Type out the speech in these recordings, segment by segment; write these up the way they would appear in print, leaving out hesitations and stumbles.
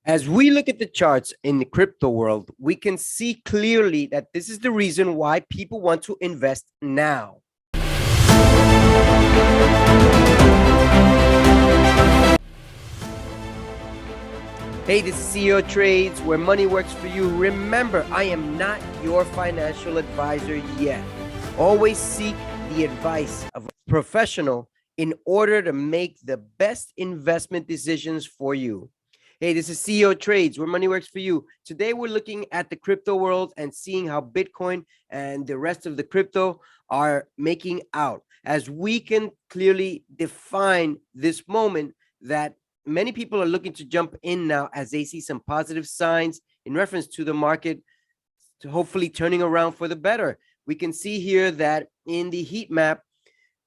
As we look at the charts in the crypto world, we can see clearly that this is the reason why people want to invest now. Hey, this is CeoTrades, where money works for you. Remember, I am not your financial advisor yet. Always seek the advice of a professional in order to make the best investment decisions for you. Hey, this is CeoTrades, where money works for you. Today, we're looking at the crypto world and seeing how Bitcoin and the rest of the crypto are making out. As we can clearly define this moment that many people are looking to jump in now as they see some positive signs in reference to the market to hopefully turning around for the better. We can see here that in the heat map,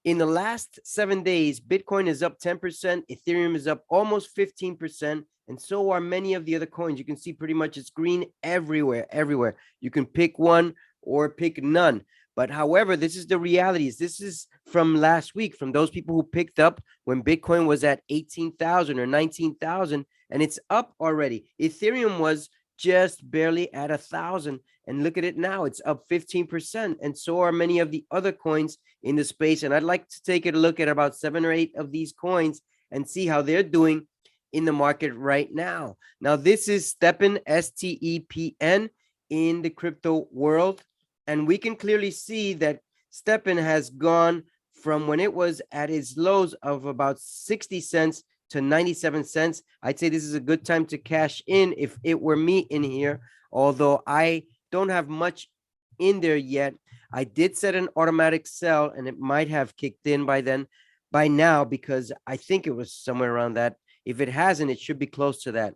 in the last 7 days, Bitcoin is up 10%, Ethereum is up almost 15%, and so are many of the other coins. You can see pretty much it's green everywhere. You can pick one or pick none. But however, this is the realities. This is from last week, from those people who picked up when Bitcoin was at 18,000 or 19,000, and it's up already. Ethereum was just barely at 1,000, and look at it now, it's up 15%, and so are many of the other coins in the space. And I'd like to take a look at about 7 or 8 of these coins and see how they're doing in the market right now. Now, this is Stepn, STEPN, in the crypto world. And we can clearly see that Stepn has gone from when it was at its lows of about 60 cents to 97 cents. I'd say this is a good time to cash in if it were me in here, although I don't have much in there yet. I did set an automatic sell, and it might have kicked in by now, because I think it was somewhere around that. If it hasn't, it should be close to that.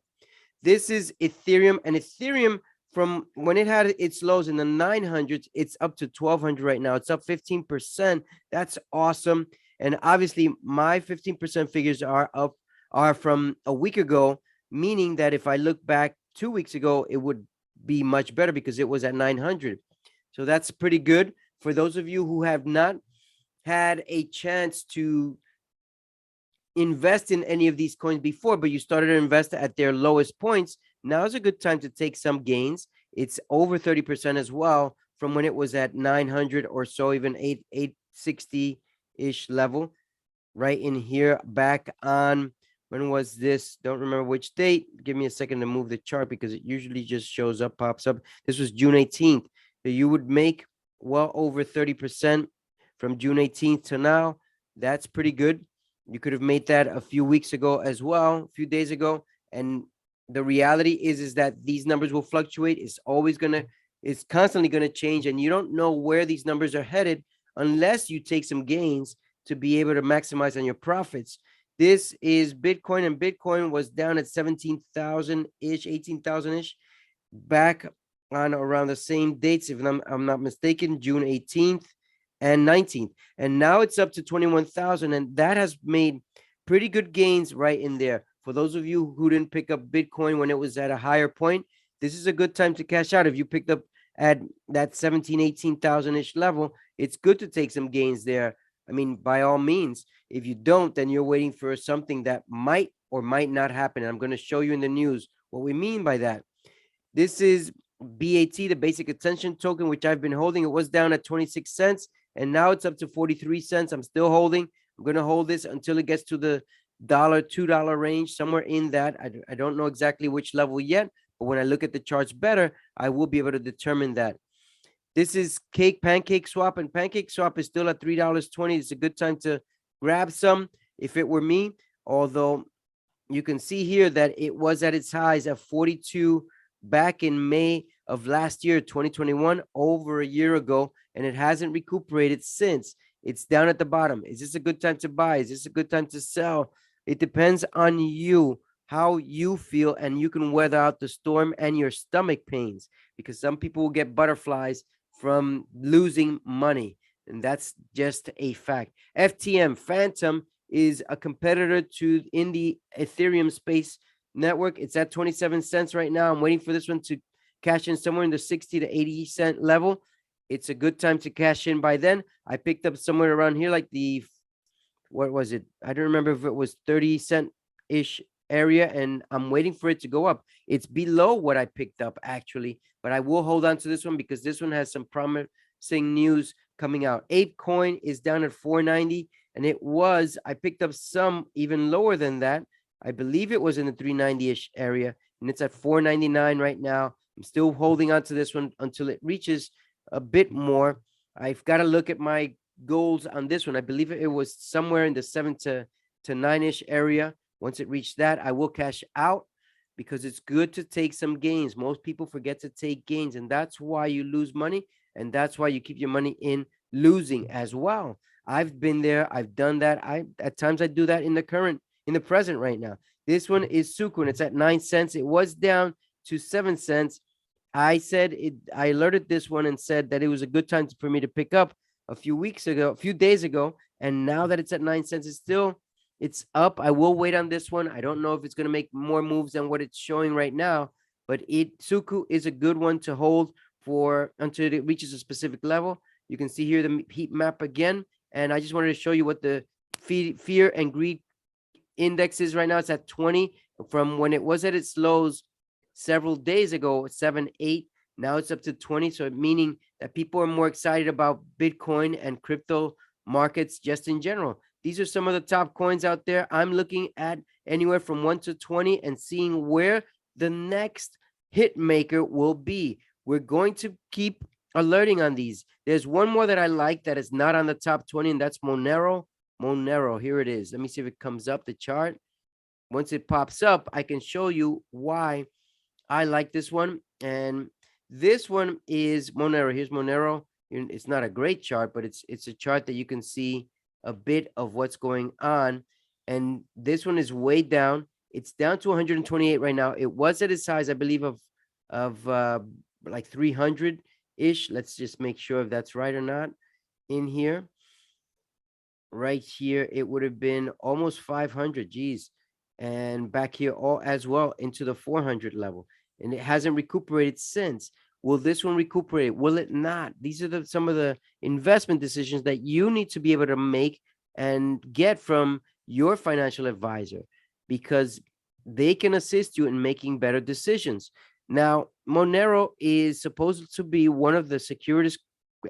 This is Ethereum, and Ethereum, from when it had its lows in the 900s, it's up to 1,200 right now. It's up 15%. That's awesome. And obviously, my 15% figures are from a week ago, meaning that if I look back 2 weeks ago, it would be much better because it was at 900. So that's pretty good. For those of you who have not had a chance to invest in any of these coins before, but you started to invest at their lowest points, now is a good time to take some gains. It's over 30% as well from when it was at 900 or so, even 860-ish level right in here back on, when was this? Don't remember which date. Give me a second to move the chart because it usually just shows up, pops up. This was June 18th. So you would make well over 30% from June 18th to now. That's pretty good. You could have made that a few weeks ago as well, a few days ago. And the reality is that these numbers will fluctuate. It's constantly gonna change, and you don't know where these numbers are headed unless you take some gains to be able to maximize on your profits. This is Bitcoin, and Bitcoin was down at 17,000-ish, 18,000-ish, back on around the same dates, if I'm not mistaken, June 18th and 19th. And now it's up to 21,000, and that has made pretty good gains right in there. For those of you who didn't pick up Bitcoin when it was at a higher point, this is a good time to cash out. If you picked up at that 17, 18,000-ish level, it's good to take some gains there. I mean, by all means. If you don't, then you're waiting for something that might or might not happen. And I'm going to show you in the news what we mean by that. This is BAT, the basic attention token, which I've been holding. It was down at 26 cents, and now it's up to 43 cents. I'm still holding. I'm going to hold this until it gets to the $2 range, somewhere in that. I don't know exactly which level yet, but when I look at the charts better, I will be able to determine that. This is Pancake Swap, and Pancake Swap is still at $3.20. It's a good time to grab some if it were me, although you can see here that it was at its highs at 42 back in May of last year, 2021, over a year ago, and it hasn't recuperated since. It's down at the bottom. Is this a good time to buy? Is this a good time to sell? It depends on you, how you feel, and you can weather out the storm and your stomach pains, because some people will get butterflies from losing money, and that's just a fact. FTM, Phantom, is a competitor to in the Ethereum space network. It's at 27 cents right now. I'm waiting for this one to cash in somewhere in the 60 to 80 cent level. It's a good time to cash in by then. I picked up somewhere around here, like what was it? I don't remember if it was 30 cent ish area, and I'm waiting for it to go up. It's below what I picked up actually, but I will hold on to this one because this one has some promising news coming out. Ape coin is down at 490, and I picked up some even lower than that. I believe it was in the 390-ish area, and it's at 499 right now. I'm still holding on to this one until it reaches a bit more. I've got to look at my goals on this one. I believe it was somewhere in the 7 to 9-ish area. Once it reached that, I will cash out because it's good to take some gains. Most people forget to take gains, and that's why you lose money, and that's why you keep your money in losing as well. I've been there. I've done that. At times I do that in the present right now. This one is Suku, and it's at 9 cents. It was down to 7 cents. I alerted this one and said that it was a good time for me to pick up a few days ago. And now that it's at 9 cents, it's up. I will wait on this one. I don't know if it's going to make more moves than what it's showing right now, but Suku is a good one to hold for until it reaches a specific level. You can see here the heat map again. And I just wanted to show you what the fear and greed index is right now. It's at 20 from when it was at its lows several days ago, 7, 8. Now it's up to 20. So meaning that people are more excited about Bitcoin and crypto markets just in general. These are some of the top coins out there. I'm looking at anywhere from 1 to 20 and seeing where the next hit maker will be. We're going to keep alerting on these. There's one more that I like that is not on the top 20, and that's Monero. Here it is. Let me see if it comes up, the chart. Once it pops up, I can show you why I like this one. And this one is Monero. Here's Monero. It's not a great chart, but it's a chart that you can see a bit of what's going on. And this one is way down. It's down to 128 right now. It was at its highs, I believe, of like 300-ish. Let's just make sure if that's right or not in here. Right here, it would have been almost 500. Geez. And back here all as well into the 400 level. And it hasn't recuperated since. Will this one recuperate? Will it not? These are some of the investment decisions that you need to be able to make and get from your financial advisor, because they can assist you in making better decisions. Now, Monero is supposed to be one of the securest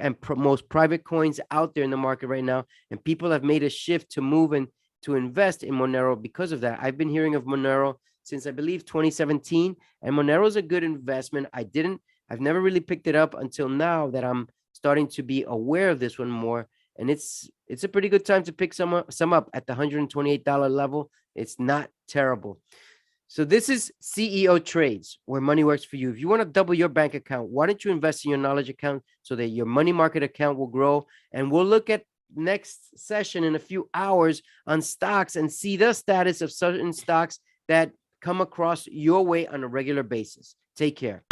and most private coins out there in the market right now. And people have made a shift to move and to invest in Monero because of that. I've been hearing of Monero since I believe 2017, and Monero is a good investment. I've never really picked it up until now that I'm starting to be aware of this one more. And it's a pretty good time to pick some up at the $128 level. It's not terrible. So this is CeoTrades, where money works for you. If you want to double your bank account, why don't you invest in your knowledge account so that your money market account will grow? And we'll look at next session in a few hours on stocks and see the status of certain stocks that come across your way on a regular basis. Take care.